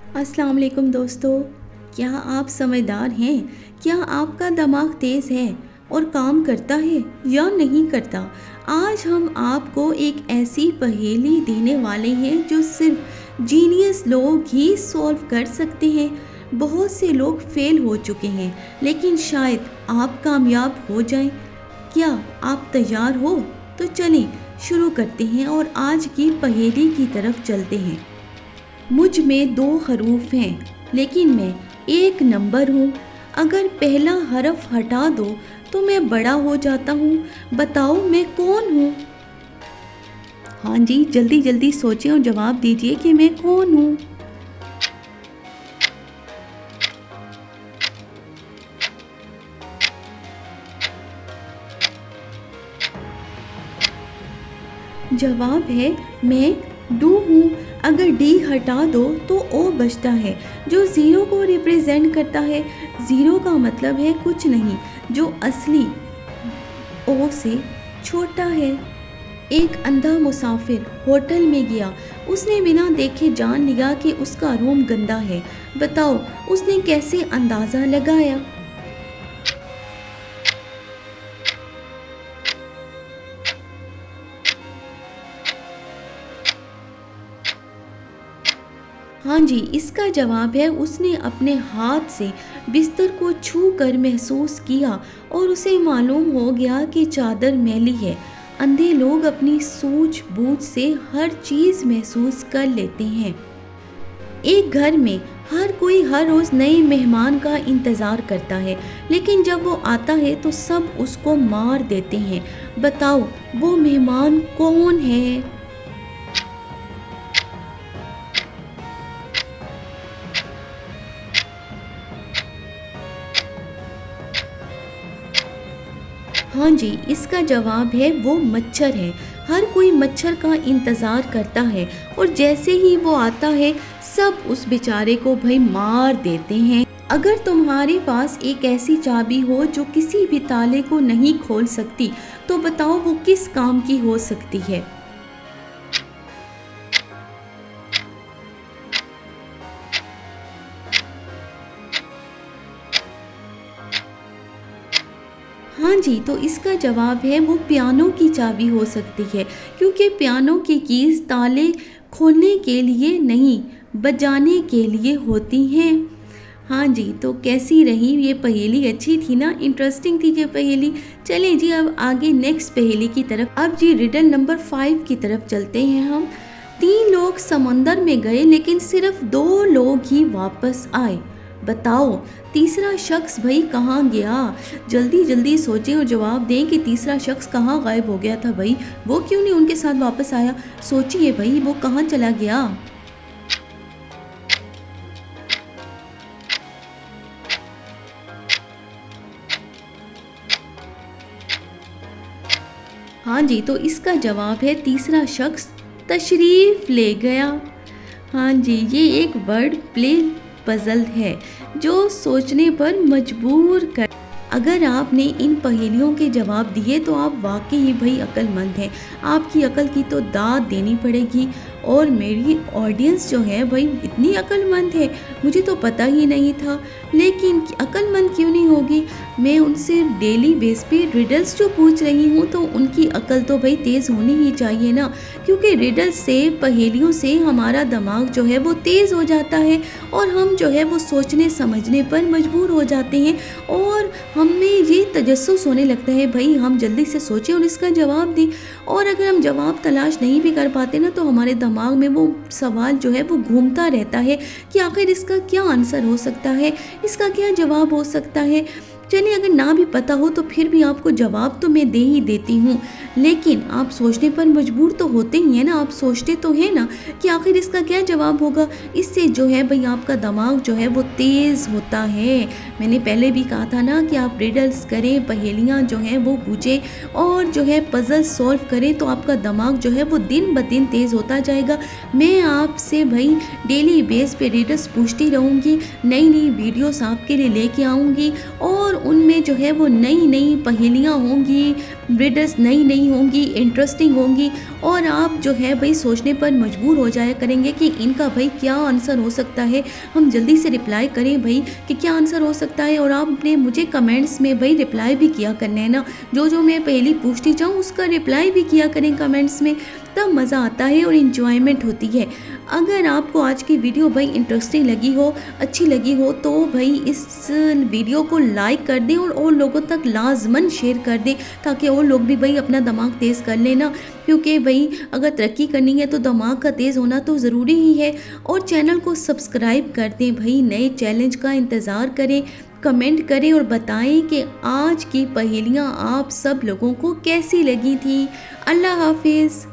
अस्सलाम वालेकुम दोस्तों। क्या आप समझदार हैं? क्या आपका दिमाग तेज़ है और काम करता है या नहीं करता? आज हम आपको एक ऐसी पहेली देने वाले हैं जो सिर्फ जीनियस लोग ही सॉल्व कर सकते हैं। बहुत से लोग फेल हो चुके हैं, लेकिन शायद आप कामयाब हो जाएं। क्या आप तैयार हो? तो चलें शुरू करते हैं और आज की पहेली की तरफ चलते हैं। मुझ में दो हरूफ हैं, लेकिन मैं एक नंबर हूँ। अगर पहला हरफ हटा दो तो मैं बड़ा हो जाता हूँ। बताओ मैं कौन हूँ? हाँ जी, जल्दी जल्दी सोचें और जवाब दीजिए कि मैं कौन हूँ। जवाब है मैं डू हूँ। अगर डी हटा दो तो ओ बचता है, जो ज़ीरो को रिप्रेजेंट करता है। ज़ीरो का मतलब है कुछ नहीं, जो असली ओ से छोटा है। एक अंधा मुसाफिर होटल में गया। उसने बिना देखे जान लिया कि उसका रूम गंदा है। बताओ उसने कैसे अंदाज़ा लगाया? हाँ जी, इसका जवाब है उसने अपने हाथ से बिस्तर को छू कर महसूस किया और उसे मालूम हो गया कि चादर मैली है। अंधे लोग अपनी सूझबूझ से हर चीज़ महसूस कर लेते हैं। एक घर में हर कोई हर रोज़ नए मेहमान का इंतज़ार करता है, लेकिन जब वो आता है तो सब उसको मार देते हैं। बताओ वो मेहमान कौन है? हाँ जी, इसका जवाब है वो मच्छर है। हर कोई मच्छर का इंतज़ार करता है और जैसे ही वो आता है सब उस बेचारे को भाई मार देते हैं। अगर तुम्हारे पास एक ऐसी चाबी हो जो किसी भी ताले को नहीं खोल सकती, तो बताओ वो किस काम की हो सकती है? हाँ जी, तो इसका जवाब है वो पियानो की चाबी हो सकती है, क्योंकि पियानो की कीज़ ताले खोलने के लिए नहीं, बजाने के लिए होती हैं। हाँ जी, तो कैसी रही ये पहेली? अच्छी थी ना? इंटरेस्टिंग थी ये पहेली। चलें जी, अब आगे नेक्स्ट पहेली की तरफ। अब जी रिडल नंबर 5 की तरफ चलते हैं हम। 3 लोग समंदर में गए, लेकिन सिर्फ 2 लोग ही वापस आए। बताओ तीसरा शख्स भाई कहाँ गया? जल्दी जल्दी सोचें और जवाब दें कि तीसरा शख्स कहाँ गायब हो गया था भाई। वो क्यों नहीं उनके साथ वापस आया? सोचिए भाई, वो कहाँ चला गया? हाँ जी, तो इसका जवाब है तीसरा शख्स तशरीफ़ ले गया। हाँ जी, ये एक वर्ड प्ले पजल है जो सोचने पर मजबूर कर। अगर आपने इन पहेलियों के जवाब दिए तो आप वाकई ही भाई अक्लमंद हैं। आपकी अकल की तो दाद देनी पड़ेगी। और मेरी ऑडियंस जो है भाई इतनी अक्लमंद है, मुझे तो पता ही नहीं था। लेकिन अक्लमंद क्यों नहीं होगी? मैं उनसे डेली बेस पे रिडल्स जो पूछ रही हूँ, तो उनकी अकल तो भाई तेज़ होनी ही चाहिए ना, क्योंकि रिडल्स से, पहेलियों से हमारा दिमाग जो है वो तेज़ हो जाता है और हम जो है वो सोचने समझने पर मजबूर हो जाते हैं और हमें ये तजस्सुस होने लगता है भाई हम जल्दी से सोचें और इसका जवाब दें। और अगर हम जवाब तलाश नहीं भी कर पाते ना, तो हमारे दिमाग में वो सवाल जो है वो घूमता रहता है कि आखिर इसका क्या आंसर हो सकता है, इसका क्या जवाब हो सकता है। चलिए, अगर ना भी पता हो तो फिर भी आपको जवाब तो मैं दे ही देती हूँ, लेकिन आप सोचने पर मजबूर तो होते ही हैं ना। आप सोचते तो हैं ना कि आखिर इसका क्या जवाब होगा। इससे जो है भाई आपका दिमाग जो है वो तेज़ होता है। मैंने पहले भी कहा था ना कि आप रिडल्स करें, पहेलियाँ जो हैं वो पूछें और जो है पज़ल सॉल्व करें, तो आपका दिमाग जो है वो दिन ब दिन तेज़ होता जाएगा। मैं आपसे भाई डेली बेस पे रिडल्स पूछती रहूँगी, नई नई वीडियोस आपके लिए लेके आऊँगी और उनमें जो है वो नई नई पहेलियाँ होंगी, रिडल्स नई नई होंगी, इंटरेस्टिंग होंगी और आप जो है भाई सोचने पर मजबूर हो जाया करेंगे कि इनका भाई क्या आंसर हो सकता है। हम जल्दी से रिप्लाई करें भाई कि क्या आंसर हो सकता है, और आपने मुझे कमेंट्स में भाई रिप्लाई भी किया करना है ना। जो मैं पहेली पूछती जाऊँ उसका रिप्लाई भी किया करें कमेंट्स में, तब मज़ा आता है और इन्जॉयमेंट होती है। अगर आपको आज की वीडियो भाई इंटरेस्टिंग लगी हो, अच्छी लगी हो, तो भाई इस वीडियो को लाइक कर दें और लोगों तक लाजमन शेयर कर दें, ताकि और लोग भी भाई अपना दिमाग तेज़ कर लेना। क्योंकि भाई अगर तरक्की करनी है तो दिमाग का तेज़ होना तो ज़रूरी ही है। और चैनल को सब्सक्राइब कर दें भाई, नए चैलेंज का इंतज़ार करें, कमेंट करें और बताएं कि आज की पहेलियाँ आप सब लोगों को कैसी लगी थी। अल्लाह हाफिज़।